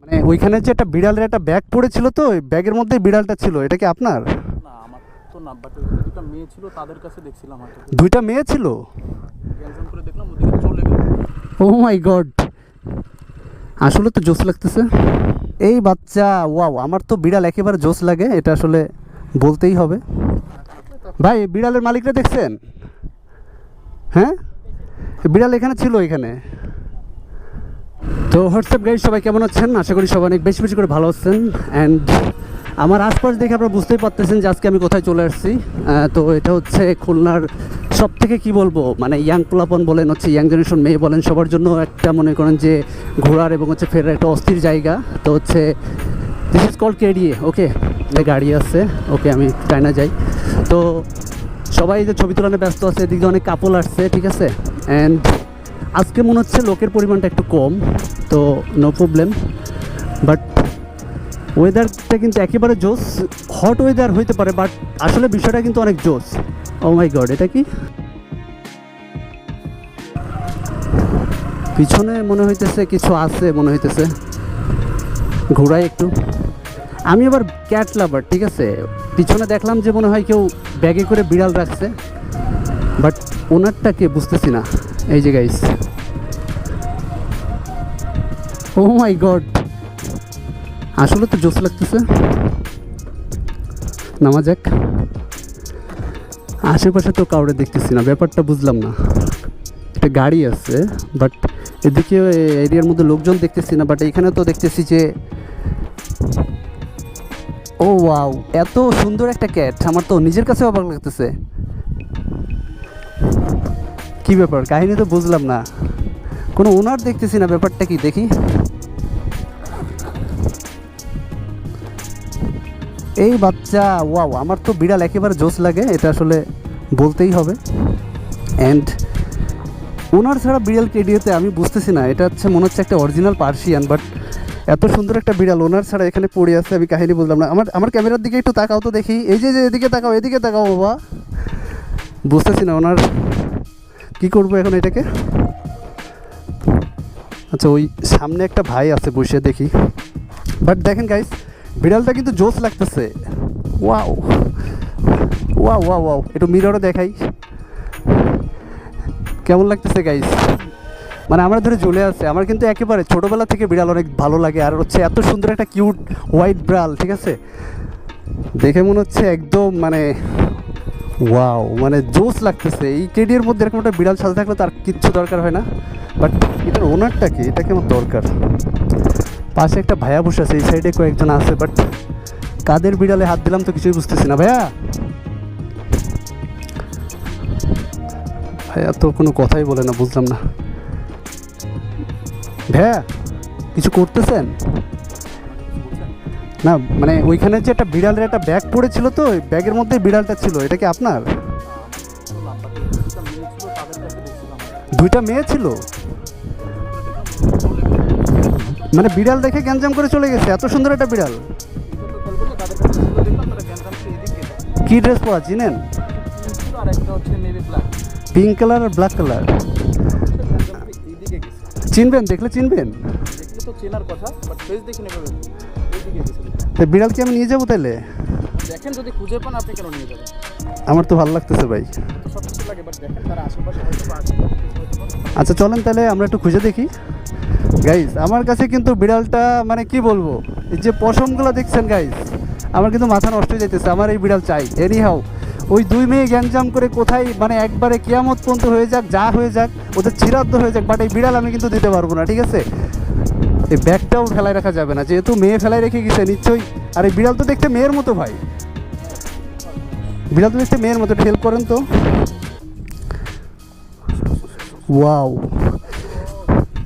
মানে ওইখানে যে একটা বিড়ালের একটা ব্যাগ পড়েছিল, তো ওই ব্যাগের মধ্যে বিড়ালটা ছিল, এটা কি আপনার? না আমার তো না, বাট দুটো মেয়ে ছিল, তাদের কাছে দেখছিলাম হয়তো। দুইটা মেয়ে ছিল? গ্যাঞ্জাম করে দেখলাম ওদিকে চলে গেল। ও মাই গড, আসলে তো জোস লাগতেছে এই বাচ্চা। ওয়াও, আমার তো বিড়াল একেবারে জোস লাগে, এটা আসলে বলতেই হবে। ভাই বিড়ালের মালিকরা দেখছেন? হ্যাঁ, বিড়াল এখানে ছিল এখানে। তো হোয়াটসঅ্যাপ গাইজ, সবাই কেমন আছেন? আশা করি সবাই অনেক বেশি বেশি করে ভালো আছেন। অ্যান্ড আমার আশপাশ দেখে আপনারা বুঝতেই পারতেছেন যে আজকে আমি কোথায় চলে আসছি। তো এটা হচ্ছে খুলনার সব থেকে কী বলবো, মানে ইয়াং পোলাপন বলেন, হচ্ছে ইয়াং জেনারেশন মেয়ে বলেন, সবার জন্য একটা মনে করেন যে ঘোরার এবং হচ্ছে ফেরার একটা অস্থির জায়গা। তো হচ্ছে দিস ইজ কল্ড কেডিএ। ওকে, গাড়ি আছে, ওকে আমি চায়না যাই। তো সবাই যে ছবি তোলানো ব্যস্ত আছে, এদিকে অনেক কাপল আসছে, ঠিক আছে। অ্যান্ড আজকে মনে হচ্ছে লোকের পরিমাণটা একটু কম, তো নো প্রবলেম। বাট ওয়েদারটা কিন্তু একেবারে জোস। হট ওয়েদার হইতে পারে, বাট আসলে বিষয়টা কিন্তু অনেক জোস। ও মাই গড, এটা কি? পিছনে মনে হইতেছে কিছু আছে, মনে হইতেছে ঘোরাই একটু। আমি আবার ক্যাট লাভার, ঠিক আছে। পিছনে দেখলাম যে মনে হয় কেউ ব্যাগে করে বিড়াল রাখছে, বাট ওনারটা কে বুঝতেছি না। এই যে গাইস, ও মাই গড, আসলে তো জোস লাগতেছে। নামা যাক। আশেপাশে তো কাউরে দেখতেছি না, ব্যাপারটা বুঝলাম না। একটা গাড়ি আছে, বাট এদিকে এরিয়ার মধ্যে লোকজন দেখতেছি না। বাট এখানে তো দেখতেছি যে, ও ওয়াও, এত সুন্দর একটা ক্যাট, আমার তো নিজের কাছে অবাক লাগতেছে। কি ব্যাপার, কাহিনী তো বুঝলাম না, কোনো ওনার দেখতেছি না, ব্যাপারটা কি দেখি। এই বাচ্চা, ওয়াও, আমার তো বিড়াল একেবারে জোস লাগে, এটা আসলে বলতেই হবে। অ্যান্ড ওনার ছাড়া বিড়াল কেডিওতে আমি বুঝতেছি না, এটা হচ্ছে মনে হচ্ছে একটা অরিজিনাল পার্সিয়ান, বাট এত সুন্দর একটা বিড়াল ওনার ছাড়া এখানে পড়ে আছে, আমি কাহিনী বুঝলাম না। আমার ক্যামেরার দিকে একটু তাকাও তো দেখি, এই যে এদিকে তাকাও, এদিকে তাকাও বাবা। বুঝতেছি না ওনার কী করবো এখন এটাকে। আচ্ছা, ওই সামনে একটা ভাই আছে, বসে দেখি। বাট দেখেন গাইস, বিড়ালটা কিন্তু জোস লাগতেছে। ওয়াও ওয়াও ওয়াও ওয়াও, একটু মিররও দেখাই কেমন লাগতেছে গাইস। মানে আমার ধরে ঝুলে আছে। আমার কিন্তু একেবারে ছোটোবেলা থেকে বিড়াল অনেক ভালো লাগে, আর হচ্ছে এত সুন্দর একটা কিউট হোয়াইট বিড়াল, ঠিক আছে। দেখে মনে হচ্ছে একদম মানে ওয়াও, মানে জোস লাগতেছে। এই কেডির মধ্যে এরকম একটা বিড়াল সাথে থাকলে তার কিচ্ছু দরকার হয় না। বাট এটার ওনারটা কি, এটাকে আমার দরকার। পাশে একটা ভাইয়া বসে আছে, এই সাইডে কয়েকজন আছে, বাট কাদের বিড়ালে হাত দিলাম তো কিছুই বুঝতেছি না। ভাইয়া, ভাইয়া তো কোনো কথাই বলে না, বুঝলাম না। ভাইয়া, কিছু করতেছেন না? মানে ওইখানে যে একটা বিড়ালের একটা ব্যাগ পড়েছিল, তো ওই ব্যাগের মধ্যে বিড়ালটা ছিল, এটা কি আপনার? দুইটা মেয়ে ছিল? মানে বিড়াল দেখে গ্যাঞ্জাম করে চলে গেছে, এত সুন্দর একটা বিড়াল। কি ড্রেস পরা চিনেন? পিঙ্ক কালার আর ব্ল্যাক কালার। চিনবেন, দেখলে চিনবেন? বিড়াল কি আমি নিয়ে যাবো তাহলে? দেখেন, যদি খুঁজে পান আপনি কেন নিয়ে যাবেন? আমার তো ভালো লাগতেছে ভাই। আচ্ছা চলেন তাহলে আমরা একটু খুঁজে দেখি গাইস। আমার কাছে কিন্তু বিড়ালটা মানে কি বলবো, এই যে পশমগুলো দেখছেন গাইস, আমার কিন্তু মাথা নষ্ট হয়ে যেতেছে। আমার এই বিড়াল চাই। এনি হাউ, ওই দুই মেয়ে গ্যাঞ্জাম করে কোথায় মানে একবারে কিয়ামত পর্যন্ত হয়ে যাক, যা হয়ে যাক, ওদের চিরাদ্দ হয়ে যাক, বাট এই বিড়াল আমি কিন্তু দিতে পারবো না, ঠিক আছে। এই ব্যাগটাও ফেলায় রাখা যাবে না, যেহেতু মেয়ে ফেলায় রেখে গেছে নিশ্চয়ই। আর এই বিড়াল তো দেখতে মেয়ের মতো ভাই, বিড়াল তো দেখতে মেয়ের মতো। হেল্প করেন তো। ওয়াও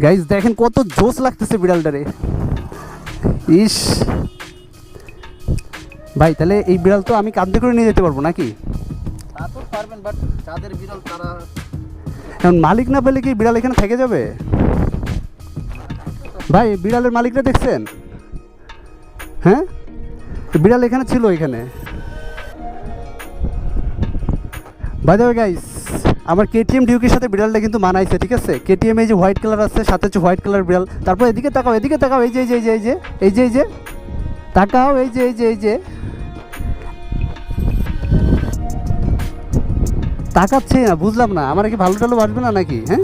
গাইজ, দেখেন কত জোস লাগতেছে বিড়ালটারে। ইস ভাই, তাহলে এই বিড়াল তো আমি কাঁধে করে নিয়ে যেতে পারবো নাকি? তা তো পারবেন, বাট যাদের বিড়াল তারা এখন মালিক না পেলে কি বিড়াল এখানে থেকে যাবে? ভাই বিড়ালের মালিকরা দেখছেন? হ্যাঁ, বিড়াল এখানে ছিল, এখানে। বাই দ্য ওয়ে গাইস, আমার কেটিএম ডিউকের সাথে বিড়ালটা কিন্তু মানাইছে, ঠিক আছে। কেটিএম এই যে হোয়াইট কালার আছে, সাথে হচ্ছে হোয়াইট কালার বিড়াল। তারপর এদিকে তাকাও, এদিকে তাকাও, এই যে এই যে এই যে এই যে এই যে এই যে তাকাও, এই যে এই যে এই যে তাকাচ্ছে না, বুঝলাম না। আমার কি ভালো টালো বাসবে না নাকি? হ্যাঁ,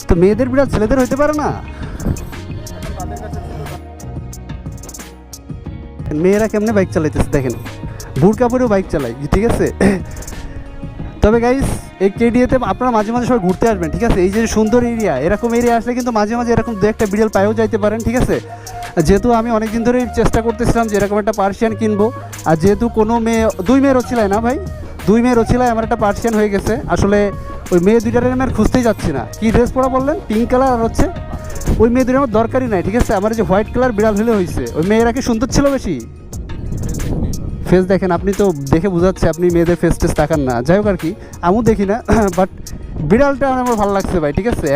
তো মেয়েদের বিড়াল ছেলেদের হইতে পারে না? মেয়েরা কেমনে বাইক চালাইতেছে দেখেন, বুড়কা পরেও বাইক চালাই, ঠিক আছে। তবে গাইস এই কেডিএতে আপনারা মাঝে মাঝে সবাই ঘুরতে আসবেন, ঠিক আছে। এই যে সুন্দর এরিয়া, এরকম এরিয়া আসলে কিন্তু মাঝে মাঝে এরকম দু একটা বিড়াল পায়েও যাইতে পারেন, ঠিক আছে। যেহেতু আমি অনেক দিন ধরেই চেষ্টা করতেছিলাম যে এরকম একটা পার্সিয়ান কিনবো, আর যেহেতু কোনো মেয়ে, দুই মেয়ের ওছিলায় না ভাই, দুই মেয়ের ওছিলায় আমার একটা পার্সিয়ান হয়ে গেছে। আসলে ওই মেয়ে দুইটার আমি আর খুঁজতেই যাচ্ছি না। কি ড্রেস পরা বললেন? পিঙ্ক কালার, আর হচ্ছে ওই মেয়ে দুটো আমার দরকারই নাই, ঠিক আছে। আমার যে হোয়াইট কালার বিড়াল হলে হয়েছে। ওই মেয়েরা কি সুন্দর ছিল বেশি? ফেস দেখেন, আপনি তো দেখে বোঝাচ্ছে আপনি মেয়েদের ফেস টেস তাকান না। যাই হোক আর কি, আমিও দেখি না, বাট বিড়ালটা আমার ভালো লাগছে ভাই, ঠিক আছে।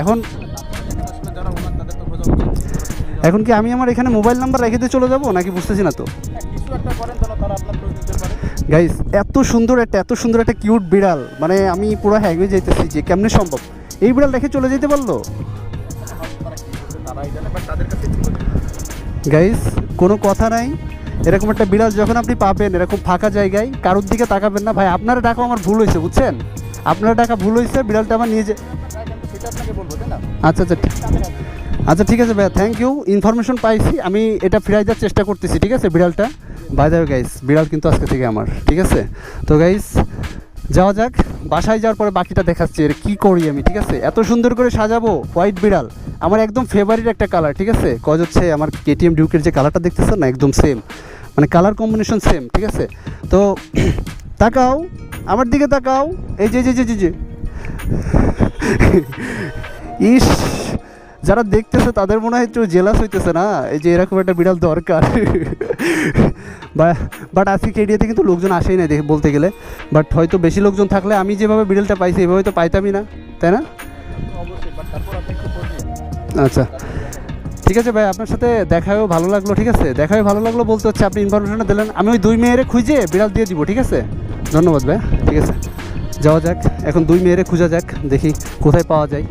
এখন কি আমি আমার এখানে মোবাইল নাম্বার রেখে দিয়ে চলে যাবো নাকি বুঝতেছি না তো। গাইস এত সুন্দর একটা কিউট বিড়াল, মানে আমি পুরো হ্যাং হয়ে যাইতেছি যে কেমনে সম্ভব এই বিড়াল রেখে চলে যেতে পারলো। গাইস কোনো কথা নাই, এরকম একটা বিড়াল যখন আপনি পাবেন এরকম ফাঁকা জায়গায়, কারোর দিকে তাকাবেন না ভাই। আপনারা ডাকা আমার ভুল হয়েছে, বুঝছেন? আপনারা ডাকা ভুল হয়েছে, বিড়ালটা আমার নিয়ে যে আচ্ছা আচ্ছা আচ্ছা ঠিক আছে ভাইয়া, থ্যাংক ইউ। ইনফরমেশন পাইছি, আমি এটা ফিরাই দেওয়ার চেষ্টা করতেছি, ঠিক আছে। বিড়ালটা বাই দ্য ওয়ে গাইস, বিড়াল কিন্তু আজকে থেকে আমার, ঠিক আছে। তো গাইস যাওয়া যাক, বাসায় যাওয়ার পরে বাকিটা দেখাচ্ছি এর কী করি আমি, ঠিক আছে। এত সুন্দর করে সাজাবো হোয়াইট বিড়াল, আমার একদম ফেভারিট একটা কালার, ঠিক আছে। কজ হচ্ছে আমার কেটিএম ডিউকের যে কালারটা দেখতেছেন না, একদম সেম, মানে কালার কম্বিনেশন সেম, ঠিক আছে। তো তাকাও, আমার দিকে তাকাও, এই যে যে যে যে ইস, যারা দেখতেছে তাদের মনে হয় একটু জেলাস হইতেছে না, এই যে এরকম একটা বিড়াল দরকার। বাট আজকে কেডিয়াতে কিন্তু লোকজন আসেই না দেখে বলতে গেলে, বাট হয়তো বেশি লোকজন থাকলে আমি যেভাবে বিড়ালটা পাইছি এভাবে তো পাইতামই না, তাই না? আচ্ছা ঠিক আছে ভাই, আপনার সাথে দেখাও ভালো লাগলো, ঠিক আছে। দেখাও ভালো লাগলো বলতে হচ্ছে আপনি ইনফরমেশনটা দিলেন, আমি ওই দুই মেয়েরে খুঁজে বিড়াল দিয়ে দিব, ঠিক আছে। ধন্যবাদ ভাই, ঠিক আছে। যাওয়া যাক এখন, দুই মেয়েরে খুঁজা যাক, দেখি কোথায় পাওয়া যায়।